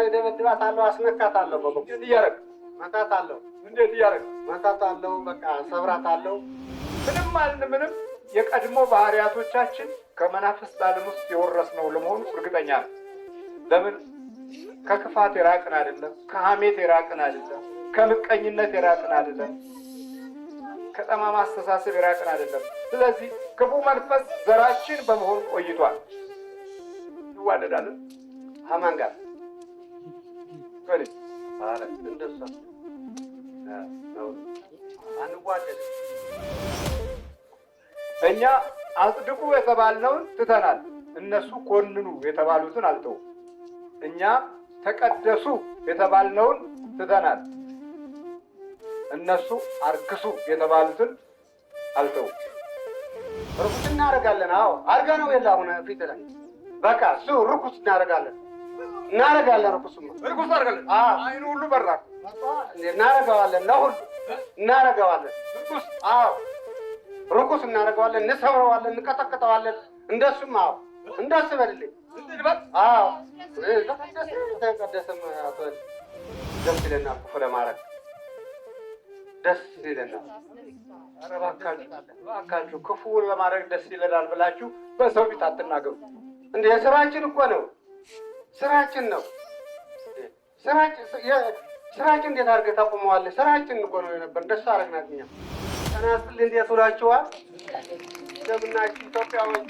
እደበድባታለሁ፣ አስነካታለሁ። በበኩ እንዴት እያደረግ መታታለሁ። እንዴት እያደረግ መታታለሁ። በቃ ሰብራታለሁ። ምንም አልን ምንም የቀድሞ ባህሪያቶቻችን ከመናፍስት ዓለም ውስጥ የወረስነው ለመሆኑ እርግጠኛ ነው። ለምን? ከክፋት የራቅን አይደለም፣ ከሐሜት የራቅን አይደለም፣ ከምቀኝነት የራቅን አይደለም፣ ከጠማማ አስተሳሰብ የራቅን አይደለም። ስለዚህ ክፉ መንፈስ ዘራችን በመሆኑ ቆይቷል። እንዋደዳለን ከማን ጋር ከኔ አረ እንደሷ አንዋደድ። እኛ አጽድቁ የተባልነውን ትተናል። እነሱ ኮንኑ የተባሉትን አልተው። እኛ ተቀደሱ የተባልነውን ትተናል። እነሱ አርክሱ የተባሉትን አልተው። ርኩስ እናደርጋለን። አዎ አድርገነው የለ አሁን ፊት ላይ በቃ እሱ ርኩስ እናደርጋለን። ርኩስማ ርኩስ አድርጋለን። አይኑ ሁሉ በራ እናደርገዋለን። ለሁሉ እናደርገዋለን። ርኩስ ርኩስ እናደርገዋለን፣ እንሰብረዋለን፣ እንቀጠቅጠዋለን። እንደሱም አዎ እንደሱ በልልኝ። አዎ ተቀደስም አትበል። ደስ ይለናል፣ ክፉ ለማድረግ ደስ ይለናል። ኧረ እባካችሁ ክፉ ለማድረግ ደስ ይለናል ብላችሁ በሰው ፊት አትናገሩ። እንደ ስራችን እኮ ነው፣ ስራችን ነው። ስራችን እንዴት አድርገህ ታቆመዋለህ? ስራችን እኮ ነው የነበር። ደስ አደረግናት እኛ። ተናስል እንዴት ውላችኋል? እንደምናችሁ ኢትዮጵያዎች፣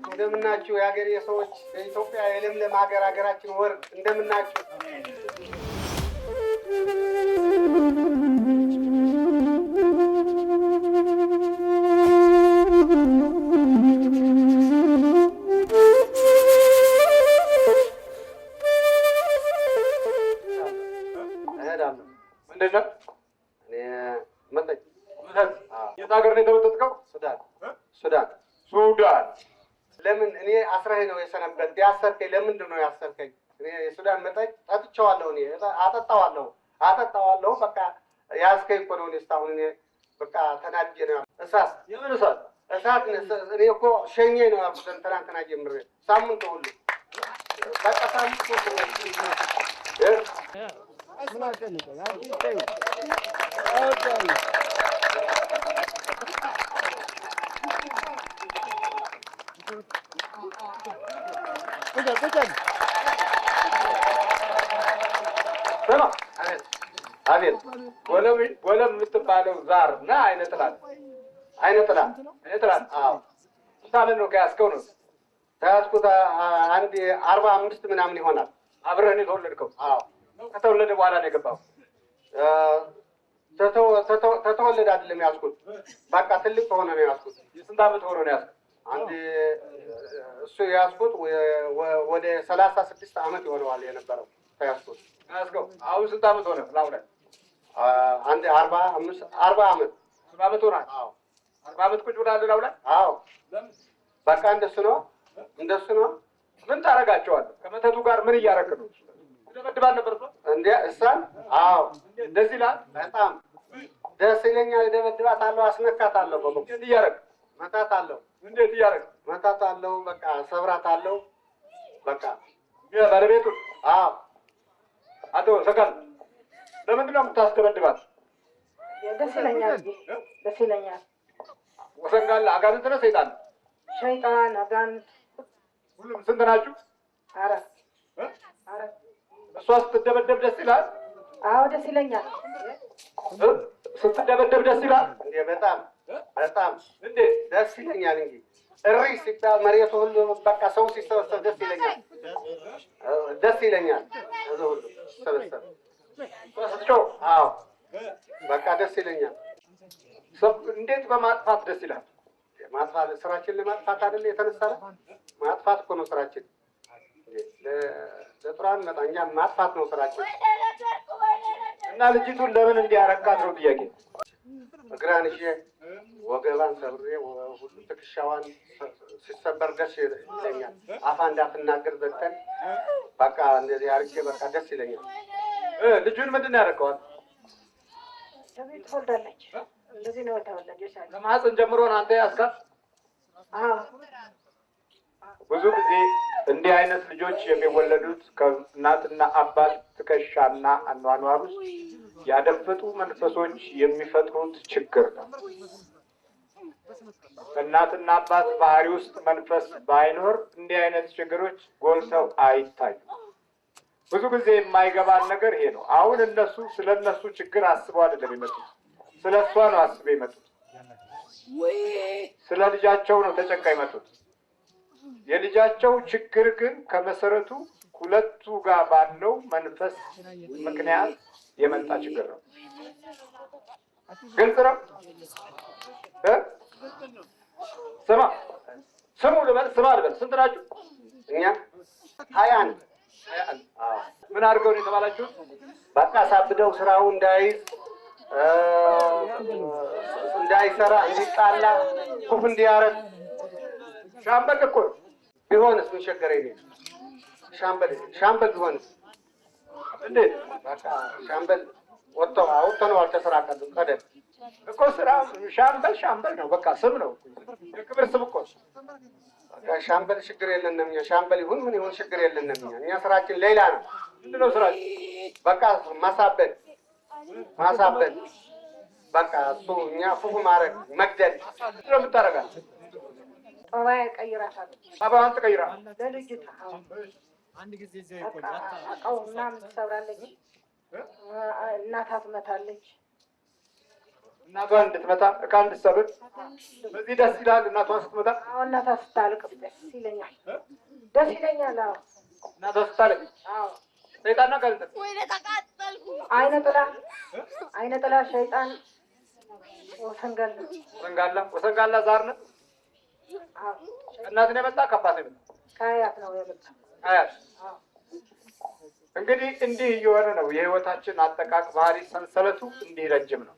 እንደምናችሁ የሀገሬ ሰዎች፣ የኢትዮጵያ የለምለም ሀገራችን ወርቅ እንደምናችሁ። የት ሀገር ነው የተመጠጥከው? ሱዳን። ለምን እኔ አስራዬ ነው የሰነበት። ቢያሰርከኝ ለምንድን ነው ያሰርከኝ? እኔ የሱዳን መጠጥ ጠጥቼዋለሁ። እኔ አጠጣዋለሁ። በቃ ያዝከኝ እኮ ነው። እኔ እስካሁን እኔ በቃ ተናድጄ ነው። የምን እሳት? እኔ እኮ ሸኜ ነው ያልኩት ትናንትና ጀምሬ ሳምንት ሁሉ በቃ ሳምንት አቤት ወለም የምትባለው ዛር እና አይነጥላል። አዎ ስንት ነው ከያዝከው? ነው ተያዝኩት አንድ 45 ምናምን ይሆናል። አብረን የተወለድከው? አዎ ከተወለደ በኋላ ነው የገባው? ተተወለደ አይደለም ያዝኩት። በቃ ትልቅ ከሆነ ነው ያዝኩት። የስንት ዓመት ሆኖ ነው ያዝኩት? አንድ እሱ ያዝኩት ወደ 36 ዓመት ይሆነዋል የነበረው ተያዝኩት። ያዝከው አሁን ስንት ዓመት ሆነ? ላውላ አንድ 40 ዓመት ሆኗል። አዎ 40 ዓመት ቁጭ ብላለህ ላውላ? አዎ በቃ እንደሱ ነው። ምን ታደርጋቸዋለህ? ከመተቱ ጋር ምን እያደረግህ ነው? ትደበድባለህ ነበር እንዴ? እሷን? አዎ እንደዚህ ይላል። በጣም ደስ ይለኛል። እደበድባታለሁ፣ አስነካታለሁ። በበኩ እንዴት እያደረግህ? መታታለሁ። እንዴት እያደረግህ? መታታለሁ። በቃ ሰብራታለሁ። በቃ ባለቤቱ? አዎ አቶ ሰካል ለምንድን ነው የምታስደበድባት? ደስ ይለኛል። ወሰንጋላ አጋንንት ነው ሰይጣን? ሸይጣን አጋንንት ሁሉም ስንት ናችሁ? አራት። እሷ ስትደበደብ ደስ ይላል? አዎ ደስ ይለኛል። ስትደበደብ ደስ ይላል? እንዴ በጣም እንዴ ደስ ይለኛል እንጂ እሪ ሲባል መሬቱ ሁሉ በቃ ሰው ሲሰበሰብ ደስ ይለኛል። እዚህ ሁሉ ሲሰበሰብ አዎ በቃ ደስ ይለኛል። እንዴት በማጥፋት ደስ ይላል? ማጥፋት ስራችን ለማጥፋት አይደል የተነሳለ? ማጥፋት እኮ ነው ስራችን። ለጥራን መጣኛ ማጥፋት ነው ስራችን። እና ልጅቱን ለምን እንዲያረካት ነው ጥያቄ። እግራን ይዤ ወገባን ሰብሬ ሁሉ ትከሻዋን ሲሰበር ደስ ይለኛል። አፋ እንዳትናገር ዘግተን በቃ እንደዚህ አድርጌ በቃ ደስ ይለኛል። ልጁን ምንድን ነው ያደረገዋል? ትወልዳለች። እንደዚህ ነው የተወለደች። ከማህፀን ጀምሮ ነው አንተ ያዝካት? ብዙ ጊዜ እንዲህ አይነት ልጆች የሚወለዱት ከእናትና አባት ትከሻና አኗኗር ውስጥ ያደፈጡ መንፈሶች የሚፈጥሩት ችግር ነው። በእናትና አባት ባህሪ ውስጥ መንፈስ ባይኖር እንዲህ አይነት ችግሮች ጎልተው አይታዩም። ብዙ ጊዜ የማይገባን ነገር ይሄ ነው። አሁን እነሱ ስለ እነሱ ችግር አስበው አይደለም የመጡት፣ ስለ እሷ ነው አስበው የመጡት። ስለ ልጃቸው ነው ተጨንቀው የመጡት። የልጃቸው ችግር ግን ከመሰረቱ ሁለቱ ጋር ባለው መንፈስ ምክንያት የመጣ ችግር ነው። ግልጽ ነው። ስሙ ልበል፣ ስማ ልበል። ስንት ናችሁ? እኛ 21 ምን አድርገው ነው የተባላችሁት? በቃ ሳብደው ስራው እንዳይሰራ፣ እንዲጣላ፣ ኩፍ እንዲያረግ። ሻምበል እኮ ነው። ቢሆንስ ምን ቸገረኝ? ሻምበል ቢሆንስ እንዴት? በቃ ሻምበል አውጥተነዋል ከስራ ቀደም እኮ ስራ ሻምበል ነው። በቃ ስም ነው፣ የክብር ስም እኮ። በቃ ሻምበል ችግር የለንም እኛ። ሻምበል ይሁን ምን ይሁን ችግር የለንም እኛ። ስራችን ሌላ ነው። ምንድን ነው ስራችን? በቃ ማሳበድ። በቃ እሱ እኛ ፉፉ ማድረግ፣ መግደል። ምንድን ነው የምታደርጋት? ጠባይ ቀይራታለሁ። ጠባይዋን ትቀይራ ለልጅቷ እቃው ምናምን ትሰብራለች፣ እናቷ ትመታለች። እናቷን እንድትመታ እቃ እንድትሰብር በዚህ ደስ ይላል። እናቷን ስትመታ? አዎ እናቷ ስታለቅስ ደስ ይለኛል። አዎ እናቷ ስታለቅስ። አዎ ሰይጣንና ጋር አይነ ጥላ ሸይጣን ወሰንጋላ ዛር ነው። እናት ነው የመጣ ከአባት ነው የመጣ? ከአያት ነው የመጣ። አያት። እንግዲህ እንዲህ እየሆነ ነው የህይወታችን አጠቃቅ ባህሪ ሰንሰለቱ እንዲህ ረጅም ነው።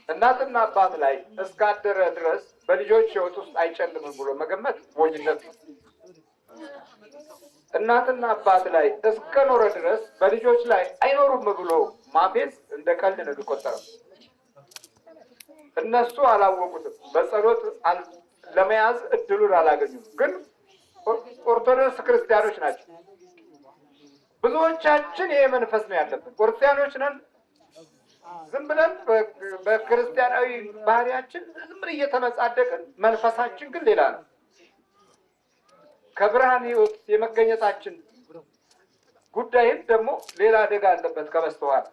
እናትና አባት ላይ እስካደረ ድረስ በልጆች ህይወት ውስጥ አይጨልምም ብሎ መገመት ሞኝነት ነው። እናትና አባት ላይ እስከኖረ ድረስ በልጆች ላይ አይኖሩም ብሎ ማፌዝ እንደ ቀልድ ነው የሚቆጠረው። እነሱ አላወቁትም፣ በጸሎት ለመያዝ እድሉን አላገኙም። ግን ኦርቶዶክስ ክርስቲያኖች ናቸው። ብዙዎቻችን ይሄ መንፈስ ነው ያለብን። ክርስቲያኖች ነን። ዝም ብለን በክርስቲያናዊ ባህሪያችን ዝም ብለን እየተመጻደቅን፣ መንፈሳችን ግን ሌላ ነው። ከብርሃን ህይወት የመገኘታችን ጉዳይም ደግሞ ሌላ አደጋ አለበት ከበስተኋላ።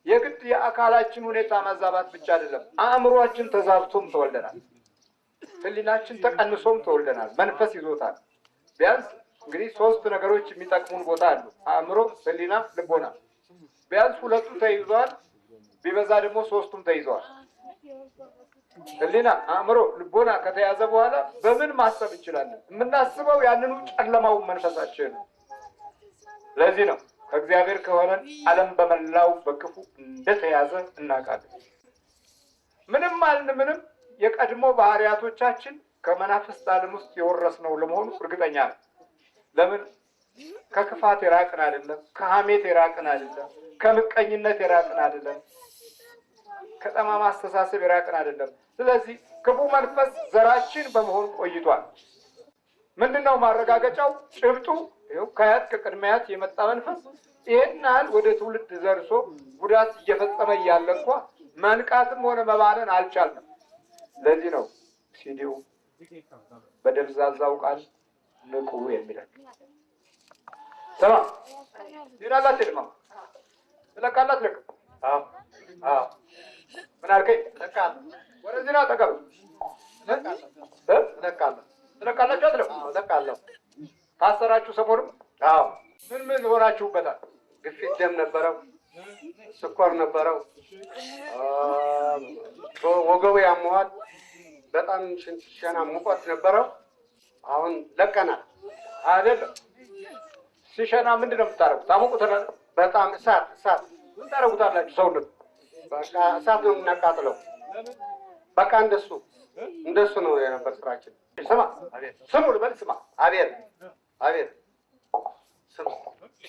የግድ የአካላችን ሁኔታ ማዛባት ብቻ አይደለም፣ አእምሯችን ተዛብቶም ተወልደናል። ህሊናችን ተቀንሶም ተወልደናል። መንፈስ ይዞታል። ቢያንስ እንግዲህ 3 ነገሮች የሚጠቅሙን ቦታ አሉ፣ አእምሮ፣ ህሊና፣ ልቦና። ቢያንስ 2ቱ ተይዟል፣ ቢበዛ ደግሞ 3ቱም ተይዘዋል። ህሊና፣ አእምሮ፣ ልቦና ከተያዘ በኋላ በምን ማሰብ እንችላለን? የምናስበው ያንኑ ጨለማው መንፈሳችን ነው። ለዚህ ነው ከእግዚአብሔር ከሆነን ዓለም በመላው በክፉ እንደተያዘ እናውቃለን። ምንም ምንም የቀድሞ ባህሪያቶቻችን ከመናፍስት ዓለም ውስጥ የወረስነው ለመሆኑ እርግጠኛ ነው። ለምን? ከክፋት የራቅን አይደለም፣ ከሐሜት የራቅን አይደለም፣ ከምቀኝነት የራቅን አይደለም፣ ከጠማማ አስተሳሰብ የራቅን አይደለም። ስለዚህ ክፉ መንፈስ ዘራችን በመሆን ቆይቷል። ምንድነው ማረጋገጫው? ጭብጡ ይኸው ከአያት ከቅድመ አያት የመጣ መንፈስ ይሄን ያህል ወደ ትውልድ ዘርሶ ጉዳት እየፈጸመ እያለ እንኳ መንቃትም ሆነ መባነን አልቻልንም። ለዚህ ነው ሲዲው በደብዛዛው ቃል ንቁ የሚለን። ሰማ ሌላላት ድማ ለቃላት ለቅ ምን አልከኝ? ለቃል ወደዚህ ነው ተቀበል። ለቃላችሁ አትለው? ለቃለሁ። ታሰራችሁ ሰሞኑን? አዎ። ምን ሆናችሁበታል? ግፊት ደም ነበረው፣ ስኳር ነበረው፣ ወገቡ ያመዋል፣ በጣም ሸና ሙቀት ነበረው። አሁን ለቀናል። አይደለም ሲሸና ምንድን ነው የምታረጉት? ታሞቁታል። በጣም እሳት ምን ታረጉታላችሁ? ሰውነት በቃ እሳት ነው የምናቃጥለው። በቃ እንደሱ ነው የነበር ስራችን። ስማ ስሙ ልበል። ስማ አቤት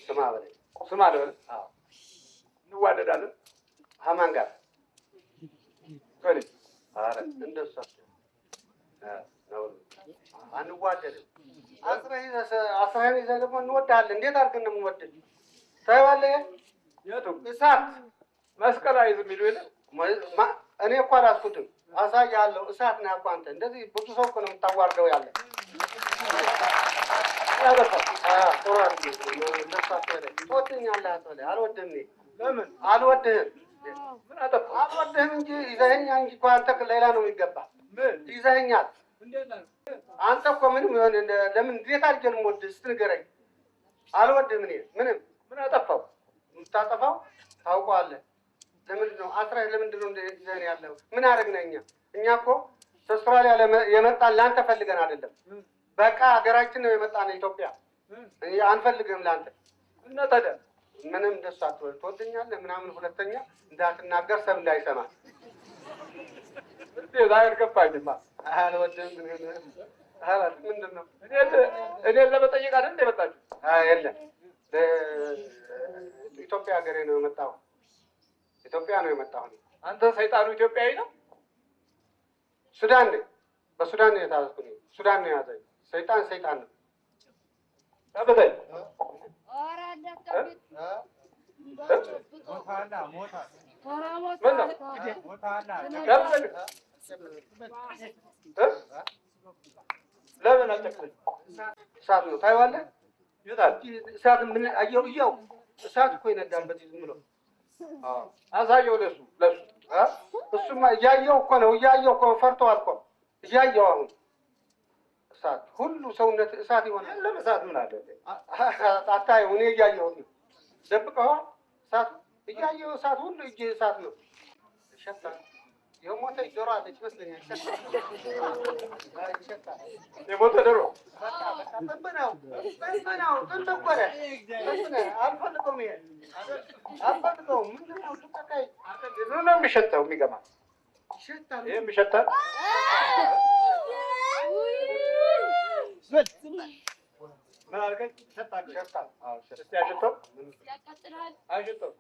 ስማ በለኝ። ስማ ልበል። እንዋደዳለን። ከማን ጋር? እንደሱ አንዋደድም። አስረህን ይዘህ ደግሞ እንወድሃለን። እንዴት አድርገን ነው የምንወድህ? ታይዋለህ። የቱ እሳት መስቀል አይዝ የሚሉ የለ እኔ እኮ አላስኩትም። አሳያለሁ። እሳት ነህ እኮ አንተ። እንደዚህ ብዙ ሰው እኮ ነው የምታዋርደው ያለ ትወደኛለህ አትበለኝ። አልወድህም። እኔ ለምን አልወድህም? ምን አጠፋ? አልወድህም እንጂ ይዘኸኛ እንጂ እኮ አንተ ሌላ ነው የሚገባ። ምን ይዘኸኛል። እንዴት ነው አንተ እኮ ምንም የሆነ ለምን እንዴት አድርጌ ነው የምወድህ? እስኪ ንገረኝ። አልወድህም። እኔ ምንም ምን አጠፋው? የምታጠፋው ታውቀዋለህ። ለምንድን ነው አስረህ ለምንድን ነው ይዘኸን ያለው? ምን አደረግን እኛ? እኛ እኮ ከአውስትራሊያ የመጣን ለአንተ ፈልገን አይደለም። በቃ ሀገራችን ነው የመጣን ኢትዮጵያ። አንፈልግም ለአንተ እና ታዲያ ምንም ደስ አትበል። ትወደኛለህ ምናምን ሁለተኛ እንዳትናገር ሰብ እንዳይሰማ። እንዴት አይገባኝማ። አልወድህም ምንድን ነው? እኔን ለመጠየቅ አይደል የመጣችሁ? የለም ኢትዮጵያ ሀገሬ ነው የመጣሁ። ኢትዮጵያ ነው የመጣሁ። አንተ ሰይጣኑ ኢትዮጵያዊ ነው? ሱዳን ነኝ። በሱዳን ነው የታዘዝኩት። ሱዳን ነው የያዘኝ። ሰይጣን ነው። አበደኝ ለምን አልጨክልም? እሳት ነው ታይዋለህ። ይታል እሳት ምን አየው? እያው እሳት እኮ ይነዳበት ዝም ብሎ አሳየው። ለሱ እሱማ እያየው እኮ ነው። እያየው እኮ ፈርተዋል እኮ እያየው። አሁን እሳት ሁሉ ሰውነት እሳት ይሆናል። ለምን እሳት ምን አለ? አታየው? እኔ እያየሁት ነው። ደብቀኸዋል። እሳት እያየው እሳት ሁሉ እጅ እሳት ነው። ይሸታል። የሞተች ዶሮ አለች ይመስለኛል። ይሸታል። የሞተ ዶሮ ጥንብነው ጥንት እኮ ነህ። አልፈልገውም። ይሄ አልፈልገውም። ምንድን ነው ልቀቀኝ። ምን ነው የሚሸተው? የሚገማ ይሸታል። ይሄም ይሸታል። ምን አልከኝ? ይሸታል። ይሸታል። እስቲ አሽተው። አሽተው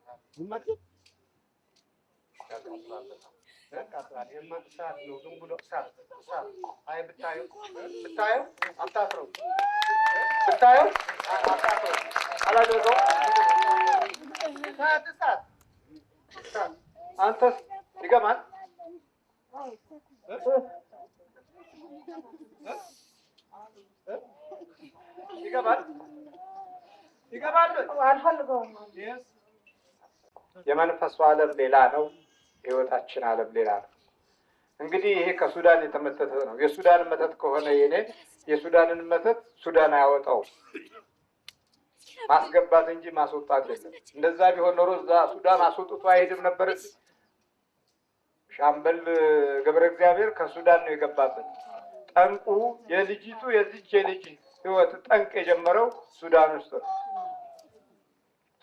ያቃጥላል። እሳት ነው። ዝም ብሎ እሳት። አይ ብታየው አታፍረው። ብታየው አታፍረው። አላደረገው። እሳት አንተስ ይገማል። ይገባል። አልፈልገውም። የመንፈሱ ዓለም ሌላ ነው። የህይወታችን ዓለም ሌላ ነው። እንግዲህ ይሄ ከሱዳን የተመተተ ነው። የሱዳን መተት ከሆነ የሱዳንን መተት ሱዳን አያወጣውም። ማስገባት እንጂ ማስወጣት የለም። እንደዛ ቢሆን ኖሮ እዛ ሱዳን አስወጥቶ አይሄድም ነበር። ሻምበል ገብረ እግዚአብሔር ከሱዳን ነው የገባበት። ጠንቁ የልጅ ህይወት ጠንቅ የጀመረው ሱዳን ውስጥ ነው።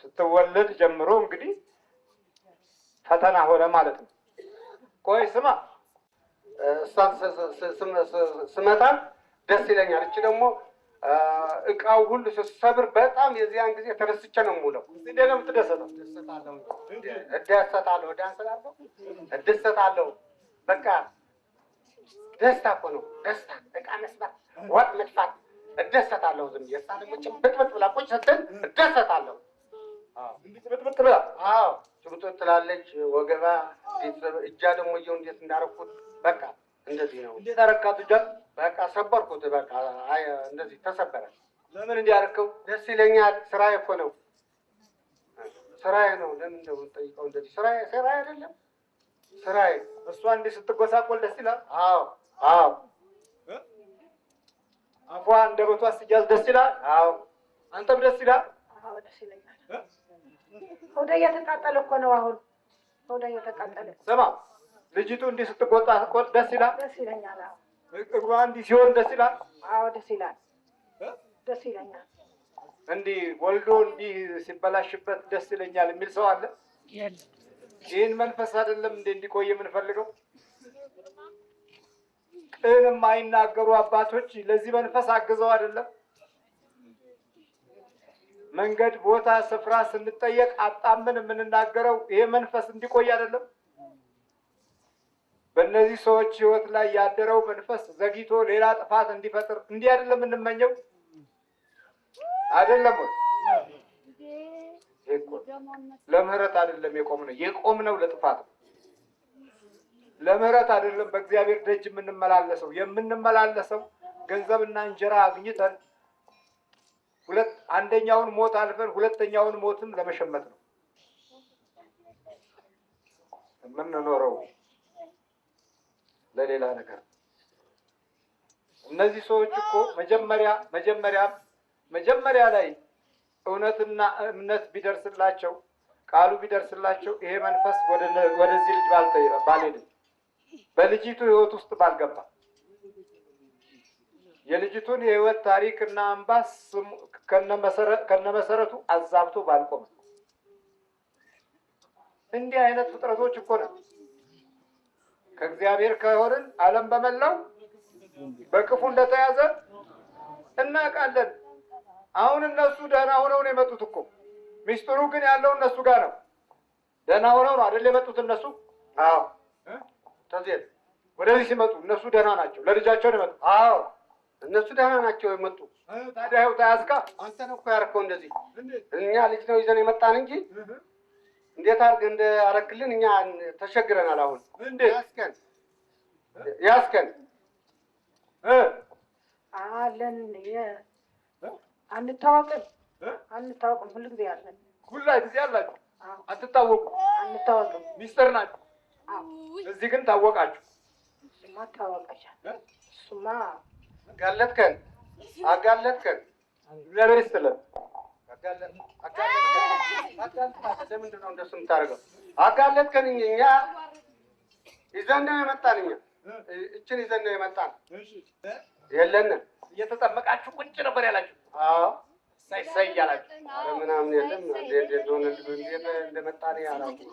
ስትወለድ ጀምሮ እንግዲህ ፈተና ሆነ ማለት ነው። ቆይ ስማ፣ እሷን ስመታ ደስ ይለኛል። እቺ ደግሞ እቃው ሁሉ ስሰብር በጣም የዚያን ጊዜ ተደስቼ ነው የምውለው። እንዴት ነው የምትደሰተው? እደሰታለሁ። በቃ ደስታ እኮ ነው። ደስታ እቃ መስራት፣ ወጥ መድፋት እደሰታለሁ። ዝም ብዬ እሷ ደግሞ ጭብጥብጥ ብላ ቁጭ ስትል እደሰታለሁ። ጭብጥብጥ ብላ ጭብጥብጥ ትላለች። ወገባ እጃ ደግሞ እየው እንዴት እንዳረኩት በቃ እንደዚህ ነው። እንዴት አረካት? እጃ በቃ ሰበርኩት። በቃ አይ እንደዚህ ተሰበረ። ለምን እንዲህ አደረከው? ደስ ይለኛል። ስራዬ እኮ ነው። ስራዬ ነው። ለምን እንደምጠይቀው እንደዚህ ስራዬ አይደለም ስራዬ። እሷ እንዲህ ስትጎሳቆል ደስ ይላል። አዎ አፏ እንደበቷ ስትያዝ ደስ ይላል። አንተም ደስ ይላል። ደስ ይለኛል። ሆዴ እየተቃጠለ እኮ ነው አሁን። ሆዴ እየተቃጠለ። ስማ፣ ልጅቱ እንዲህ ስትጎሳቆል ደስ ይላል። ደስ ይለኛል። እግሯ እንዲህ ሲሆን ደስ ይላል። ደስ ይላል። ደስ ይለኛል። እንዲህ ወልዶ እንዲህ ሲበላሽበት ደስ ይለኛል የሚል ሰው አለ? ይህን መንፈስ አይደለም እንዴ እንዲቆይ የምንፈልገው? ቅን የማይናገሩ አባቶች ለዚህ መንፈስ አግዘው አይደለም? መንገድ፣ ቦታ፣ ስፍራ ስንጠየቅ አጣምን የምንናገረው ይሄ መንፈስ እንዲቆይ አይደለም? በእነዚህ ሰዎች ህይወት ላይ ያደረው መንፈስ ዘግይቶ ሌላ ጥፋት እንዲፈጥር እንዲህ አይደለም የምንመኘው? አይደለም ወይ? ለምህረት አይደለም የቆምነው ለጥፋት ነው። ለምህረት አይደለም በእግዚአብሔር ደጅ የምንመላለሰው ገንዘብና እንጀራ አግኝተን አንደኛውን ሞት አልፈን ሁለተኛውን ሞትም ለመሸመት ነው የምንኖረው፣ ለሌላ ነገር። እነዚህ ሰዎች እኮ መጀመሪያ ላይ እውነትና እምነት ቢደርስላቸው ቃሉ ቢደርስላቸው ይሄ መንፈስ ወደዚህ ልጅ ባልሄድም በልጅቱ ህይወት ውስጥ ባልገባ የልጅቱን የህይወት ታሪክና አምባስ ከነመሰረቱ አዛብቶ ባልቆመ። እንዲህ አይነት ፍጥረቶች እኮ ነው ከእግዚአብሔር ከሆንን ዓለም በመላው በክፉ እንደተያዘ እናውቃለን። አሁን እነሱ ደህና ሆነው ነው የመጡት እኮ። ሚስጥሩ ግን ያለው እነሱ ጋር ነው። ደህና ሆነው ነው አይደል የመጡት እነሱ? አዎ ተዚህ ወደዚህ ሲመጡ እነሱ ደህና ናቸው። ለልጃቸው ነው የመጡት። አዎ እነሱ ደህና ናቸው የመጡ። ታዲያ ይኸው ተያዝካ። አንተ ነው እኮ ያደረከው እንደዚህ። እኛ ልጅ ነው ይዘን የመጣን እንጂ እንዴት አድርገህ እንዳረክልን እኛ ተሸግረናል። አሁን እንዴት ያስከን አለን አንታወቅም። ሁሉ ጊዜ አለን። ጊዜ አላችሁ። አትታወቁም። አንታወቅም። ሚስጥር ናችሁ። እዚህ ግን ታወቃችሁ። እሱማ ታወቀሻል። እሱማ አጋለጥከን። እግዚአብሔር ይስጥልን። ለምንድን ነው እንደሱ የምታደርገው? አጋለጥከን። እኛ ይዘን ነው የመጣን። እችን ይዘን ነው የመጣን። የለንም። እየተጠመቃችሁ ቁጭ ነበር ያላችሁ። አዎ ሳይሳይ ያላችሁ ምናምን የለም። እንደመጣን ያላችሁ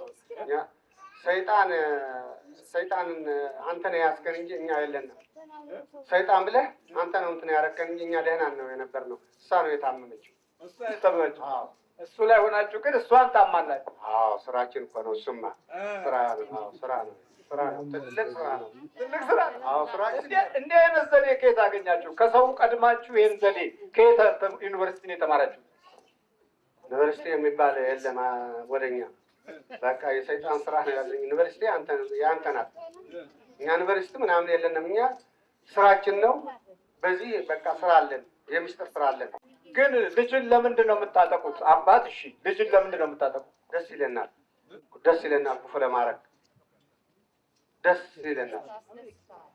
ሰይጣንን አንተ ነው ያስከን እንጂ እኛ የለንም። ሰይጣን ብለህ አንተ ነው እንትን ያረከን እንጂ እኛ ደህና ነው የነበርነው። እሷ ነው የታመመችው። እሱ ላይ ሆናችሁ ግን እሷን ታማላችሁ። አዎ ስራችን እኮ ነው። እሱማ ስራ ነው። ትልቅ ስራ ነው። አዎ ስራችን። እንዲህ አይነት ዘዴ ከየት አገኛችሁ? ከሰው ቀድማችሁ ይህን ዘዴ ከየት ዩኒቨርሲቲ ነው የተማራችሁ? ዩኒቨርሲቲ የሚባል የለም ወደኛ። በቃ የሰይጣን ስራ ነው ያለኝ። ዩኒቨርሲቲ የአንተ ናት። እኛ ዩኒቨርሲቲ ምናምን የለንም። እኛ ስራችን ነው። በዚህ በቃ ስራ አለን፣ የሚስጥር ስራ አለን። ግን ልጅን ለምንድን ነው የምታጠቁት? አባት እሺ፣ ልጅን ለምንድን ነው የምታጠቁት? ደስ ይለናል ክፉ ለማድረግ ደስ ይለናል።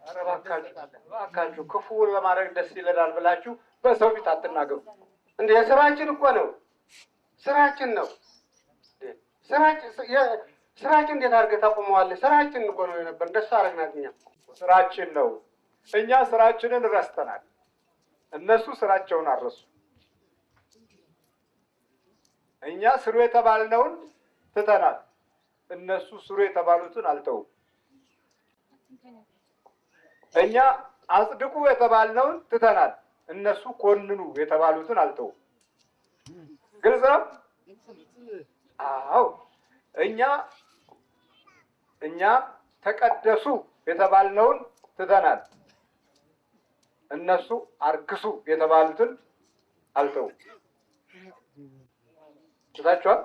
ኧረ እባካችሁ ክፉ ለማድረግ ደስ ይለናል ብላችሁ በሰው ፊት አትናገሩ። እንደ ስራችን እኮ ነው። ስራችን ነው። ስራችን እንዴት አድርገህ ታቆመዋለህ? ስራችን እኮ ነው የነበር። ደስ አደረግናት። እኛ ስራችን ነው። እኛ ስራችንን ረስተናል። እነሱ ስራቸውን አረሱ። እኛ ስሩ የተባልነውን ትተናል። እነሱ ስሩ የተባሉትን አልተውም። እኛ አጽድቁ የተባልነውን ትተናል። እነሱ ኮንኑ የተባሉትን አልተውም። ግልጽ ነው። አዎ እኛ ተቀደሱ የተባልነውን ትተናል። እነሱ አርክሱ የተባሉትን አልተውም። ትታችኋል።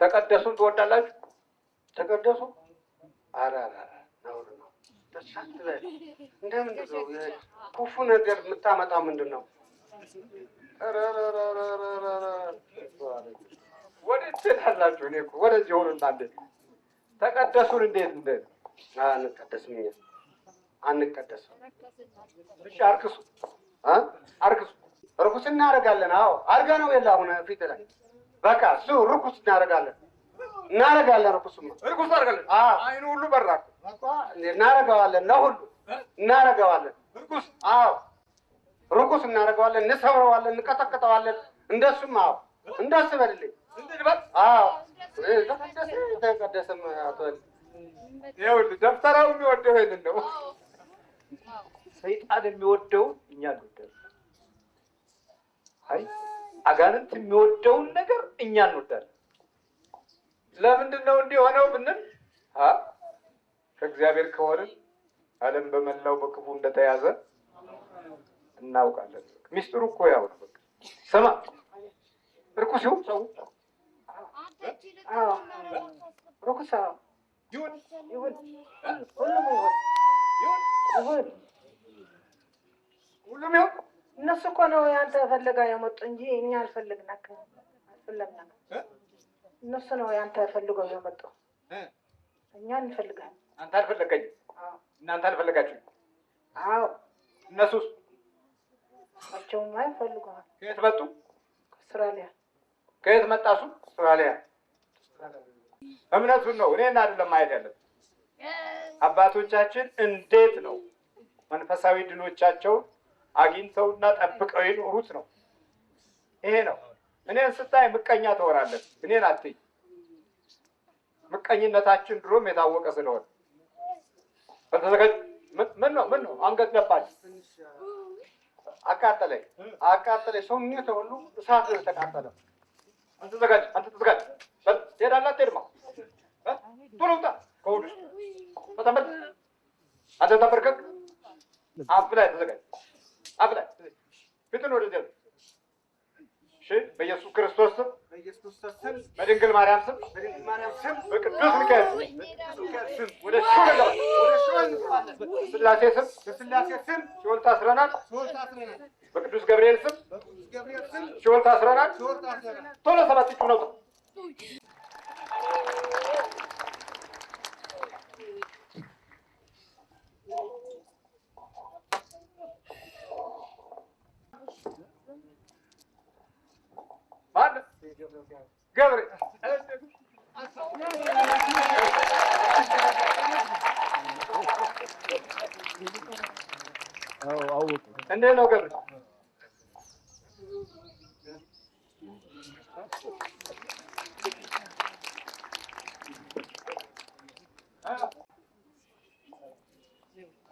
ተቀደሱን ትወዳላችሁ? ተቀደሱ ነውር ነው። እንደምንድን ነው ክፉ ነገር የምታመጣው? ምንድን ነው? ወዴት ትሄዳላችሁ? እኔ እኮ ወደዚህ ሆኑ። እናንተ ተቀደሱን እንዴት አንቀደስም። እኛ አንቀደስም። እሺ አርክሱ ርኩስ እናደርጋለን። አዎ አድርጋ ነው የለ አሁን ፊት ላይ በቃ እሱ ርኩስ እናደርጋለን። ርኩስማ ርኩስ አደርጋለን። አይኑ ሁሉ በራ እናደርገዋለን። ለሁሉ እናደርገዋለን። ርኩስ ርኩስ እናደርገዋለን። እንሰብረዋለን፣ እንቀጠቅጠዋለን። እንደሱም እንደሱ በልልኝ። ተቀደስም አትበል። ይኸውልህ ደብተራው የሚወደው ይሄንን ነው። ሰይጣን የሚወደው እኛ እንወዳለን። አጋንንት የሚወደውን ነገር እኛ እንወዳለን። ለምንድን ነው እንዲህ ሆነው ብንል ከእግዚአብሔር ከሆንን ዓለም በመላው በክፉ እንደተያዘ እናውቃለን። ሚስጥሩ እኮ ያው ነው። በቃ ስማ፣ ርኩስ ይሁን ሰው ርኩስ ይሁን ይሁን ሁሉም ይሁን ሁሉም ይሁን። እነሱ እኮ ነው ያንተ ፈልጋ የመጡ እንጂ እኛ አልፈለግናቸውም። እነሱ ነው ያንተ ፈልገው የመጡ እኛ እንፈልጋለን። አንተ አልፈለገኝም፣ እናንተ አልፈለጋችሁም። አዎ እነሱስ አቸውም አይፈልገዋል። ከየት መጡ? ከአውስትራሊያ። ከየት መጣ እሱ? አውስትራሊያ። እምነቱን ነው እኔን አይደለም ማየት ያለብን። አባቶቻችን እንዴት ነው መንፈሳዊ ድሎቻቸውን አግኝተውና ጠብቀው የኖሩት ነው። ይሄ ነው። እኔን ስታይ ምቀኛ ትሆናለህ፣ እኔን አትይ። ምቀኝነታችን ድሮም የታወቀ ስለሆነ በተዘጋጅ ምን ነው አንገት ገባች፣ አቃጠለኝ ሰውነቴ ሁሉ እሳት ነው የተቃጠለው። አንተ ተዘጋጅ ትሄዳለህ አትሄድም? ቶሎ ውጣ ከሆዱ በተንበል አንተ ተንበርከክ፣ አፍ ላይ ተዘጋጅ፣ አፍ ላይ ፊትን ወደዚያ። እሺ፣ በኢየሱስ ክርስቶስ ስም፣ በድንግል ማርያም ስም፣ በቅዱስ ሚካኤል ስም ወደ ሲኦል እንገባለን። በስላሴ ስም ሲኦል ታስረናል። በቅዱስ ገብርኤል ስም ሲኦል ታስረናል። ቶሎ 7 እጩ ነው። ገብርኤል እንዴት ነው ገብርኤል?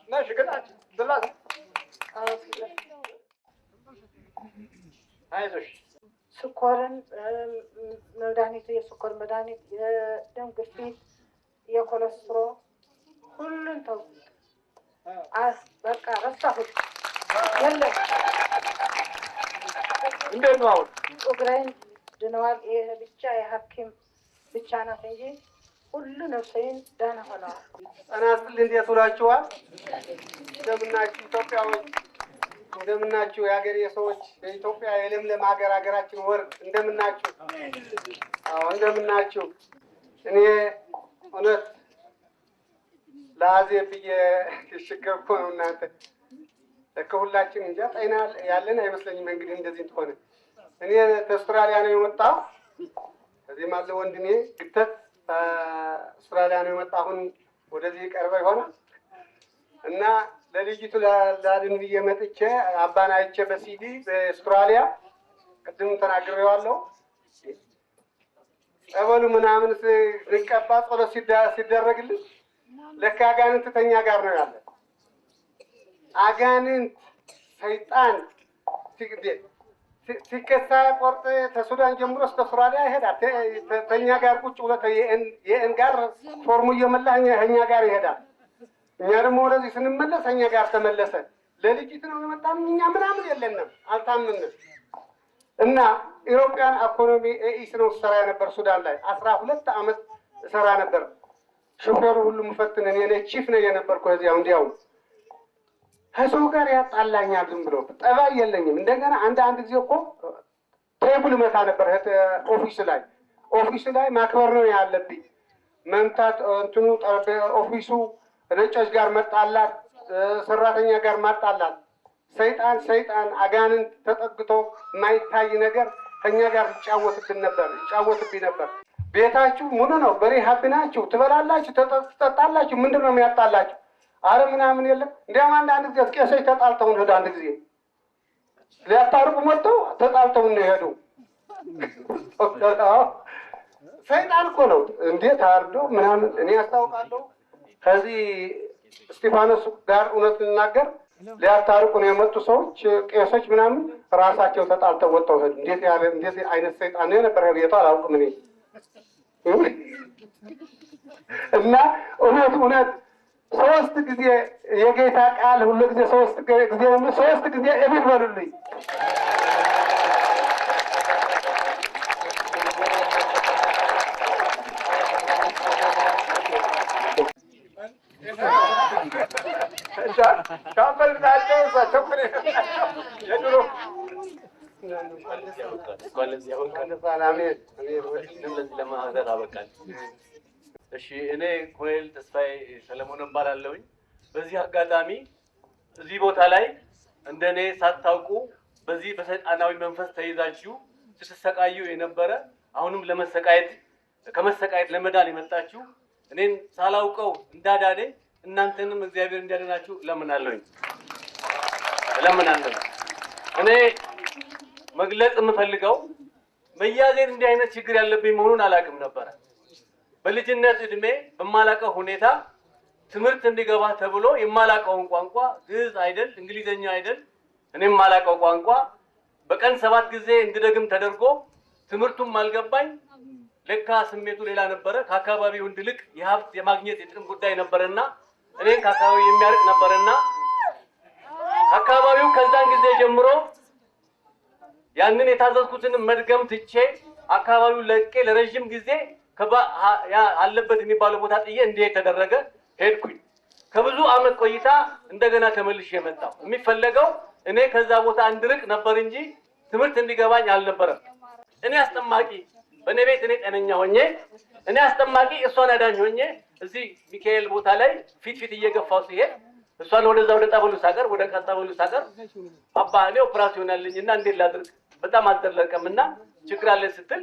ነሽ ግን ስላሴ አይዞሽ። ስኳርን መድኃኒት፣ የስኳር መድኃኒት፣ የደም ግፊት፣ የኮሌስትሮል ሁሉን ተው። በቃ ረሳሁት። የለም እንዴት ነው አሁን? እግሬን ድነዋል። ይሄ ብቻ የሐኪም ብቻ ናት እንጂ ሁሉ ነፍሴን ደህና ሆነዋል። ጤና ይስጥልኝ። እንዴት ውላችኋል? እንደምናችሁ ኢትዮጵያዎች፣ እንደምናችሁ የሀገሬ ሰዎች፣ በኢትዮጵያ የለምለም ሀገራችን ወርቅ እንደምናችሁ? አዎ እንደምናችሁ። እኔ እውነት ለአዜብ ብዬ ሽገር እኮ ነው። እናንተ ከሁላችን እንጃ ጤና ያለን አይመስለኝም። እንግዲህ እንደዚህ እንትሆነ እኔ ከአውስትራሊያ ነው የመጣው። እዚህም አለ ወንድሜ ግተት አውስትራሊያ ነው የመጣ። አሁን ወደዚህ ቀርበ ይሆናል እና ለልጅቱ ላድን ብዬ መጥቼ አባን አይቼ በሲዲ በአውስትራሊያ ቅድም ተናግሬዋለሁ። ጸበሉ ምናምን ስንቀባ ጸሎት ሲደረግልን ለካ አጋንንት ተኛ ጋር ነው ያለ። አጋንንት ሰይጣን ሲከሳ ቆርጥ ከሱዳን ጀምሮ እስከ አውስትራሊያ ይሄዳል። ተኛ ጋር ቁጭ ብሎ የኤን ጋር ፎርሙ እየመላ እኛ ጋር ይሄዳል። እኛ ደግሞ ወደዚህ ስንመለስ እኛ ጋር ተመለሰ። ለልጅት ነው የመጣን እኛ ምናምን የለንም፣ አልታምንም። እና ኢሮፒያን ኢኮኖሚ ኤኢስ ነው ሰራ ነበር ሱዳን ላይ 12 ዓመት ሰራ ነበር። ሾፌሩ ሁሉ ምፈትን እኔ ቺፍ ነው የነበርኩ። እዚያው እንዲያው ከሰው ጋር ያጣላኛል። ዝም ብሎ ጠባይ የለኝም። እንደገና አንድ ጊዜ እኮ ቴብል መታ ነበር ኦፊስ ላይ ማክበር ነው ያለብኝ። መምታት እንትኑ ኦፊሱ ነጮች ጋር መጣላት፣ ሰራተኛ ጋር ማጣላት። ሰይጣን አጋንንት ተጠግቶ የማይታይ ነገር ከኛ ጋር ይጫወትብኝ ነበር። ቤታችሁ ሙሉ ነው፣ በሪሃብ ናችሁ፣ ትበላላችሁ፣ ትጠጣላችሁ። ምንድን ነው የሚያጣላችሁ? አረ ምናምን የለም። እንዲያውም አንድ ጊዜ ቄሶች ተጣልተው ነው አንድ ጊዜ ሊያታርቁ መጥተው ተጣልተው ነው የሄዱ። ሰይጣን እኮ ነው እንዴት አርዶ ምናምን። እኔ ያስታውቃለሁ ከዚህ እስጢፋኖስ ጋር እውነት ልናገር ሊያታርቁ ነው የመጡ ሰዎች ቄሶች ምናምን ራሳቸው ተጣልተው ወጥተው ሄዱ። እንዴት አይነት ሰይጣን ነው የነበረ ቤቷ አላውቅም እኔ። እና እውነት ሶስት ጊዜ የጌታ ቃል ሁሉ ጊዜ ሶስት ጊዜ እብን በሉልኝ። ሻምበል ናቸው እሳቸው የድሮ ለማህደር አበቃል። እሺ እኔ ኮሎኔል ተስፋዬ ሰለሞን እባላለሁኝ። በዚህ አጋጣሚ እዚህ ቦታ ላይ እንደኔ ሳታውቁ በዚህ በሰይጣናዊ መንፈስ ተይዛችሁ ስትሰቃዩ የነበረ አሁንም ከመሰቃየት ለመዳን የመጣችሁ እኔን ሳላውቀው እንዳዳነኝ እናንተንም እግዚአብሔር እንዲያድናችሁ እለምናለሁኝ። እኔ መግለጽ የምፈልገው መያዜን እንዲህ አይነት ችግር ያለብኝ መሆኑን አላውቅም ነበረ። በልጅነት እድሜ በማላውቀው ሁኔታ ትምህርት እንዲገባ ተብሎ የማላውቀውን ቋንቋ ግዕዝ አይደል እንግሊዘኛ አይደል እኔ የማላውቀው ቋንቋ በቀን 7 ጊዜ እንድደግም ተደርጎ ትምህርቱም አልገባኝ። ለካ ስሜቱ ሌላ ነበረ። ከአካባቢው እንድልቅ የሀብት የማግኘት የጥቅም ጉዳይ ነበርና እኔን ከአካባቢው የሚያርቅ ነበርና አካባቢው ከዛን ጊዜ ጀምሮ ያንን የታዘዝኩትን መድገም ትቼ አካባቢው ለቄ ለረጅም ጊዜ አለበት የሚባለው ቦታ ጥዬ እንዲሄድ ተደረገ። ሄድኩኝ። ከብዙ ዓመት ቆይታ እንደገና ተመልሼ መጣሁ። የሚፈለገው እኔ ከዛ ቦታ እንድርቅ ነበር እንጂ ትምህርት እንዲገባኝ አልነበረም። እኔ አስጠማቂ በእኔ ቤት እኔ ጤነኛ ሆኜ እኔ አስጠማቂ እሷን አዳኝ ሆኜ እዚህ ሚካኤል ቦታ ላይ ፊት እየገፋው ሲሄድ እሷን ወደዛ ወደ ጣበሉ ሳቀር ወደ ጣበሉ ሳቀር አባ እኔ ኦፕራሲዮን አለኝና እንዴት ላድርግ በጣም አልተለቀምና ችግር አለ ስትል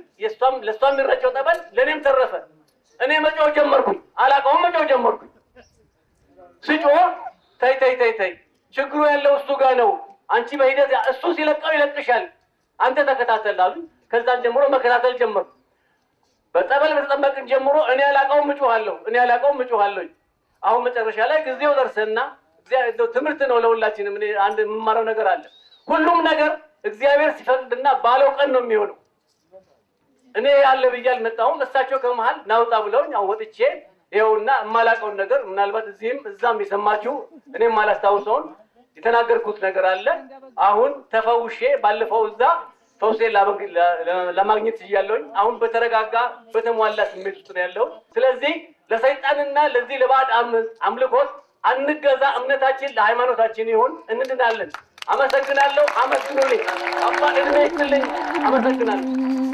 ለሷም የሚረጨው ጠበል ለኔም ተረፈ። እኔ መጮህ ጀመርኩኝ። አላውቀውም መጮህ ጀመርኩኝ። ስጮህ ተይ ችግሩ ያለው እሱ ጋር ነው። አንቺ በሂደት እሱ ሲለቀው ይለቅሻል። አንተ ተከታተል አሉኝ። ከዛን ጀምሮ መከታተል ጀመርኩ። በጠበል በተጠመቅን ጀምሮ እኔ አላውቀውም እጮሃለሁ። አሁን መጨረሻ ላይ ጊዜው ደርሰና ትምህርት ነው ለሁላችንም። እኔ አንድ የምማረው ነገር አለ። ሁሉም ነገር እግዚአብሔር ሲፈቅድና ባለው ቀን ነው የሚሆነው። እኔ ያለ ብዬ አልመጣሁም። እሳቸው ከመሃል ናውጣ ብለውኝ አወጥቼ ይኸውና የማላውቀውን ነገር ምናልባት እዚህም እዛም የሰማችሁ እኔ የማላስታውሰውን የተናገርኩት ነገር አለ። አሁን ተፈውሼ ባለፈው እዛ ፈውሴን ለማግኘት እያለሁኝ አሁን በተረጋጋ በተሟላ ስሜት ውስጥ ነው ያለው። ስለዚህ ለሰይጣንና ለዚህ ለባዕድ አምልኮት አንገዛ። እምነታችን ለሃይማኖታችን ይሁን። እንድናለን። አመሰግናለሁ። አመስግኑልኝ። አባ እድሜ ይስጥልኝ። አመሰግናለሁ።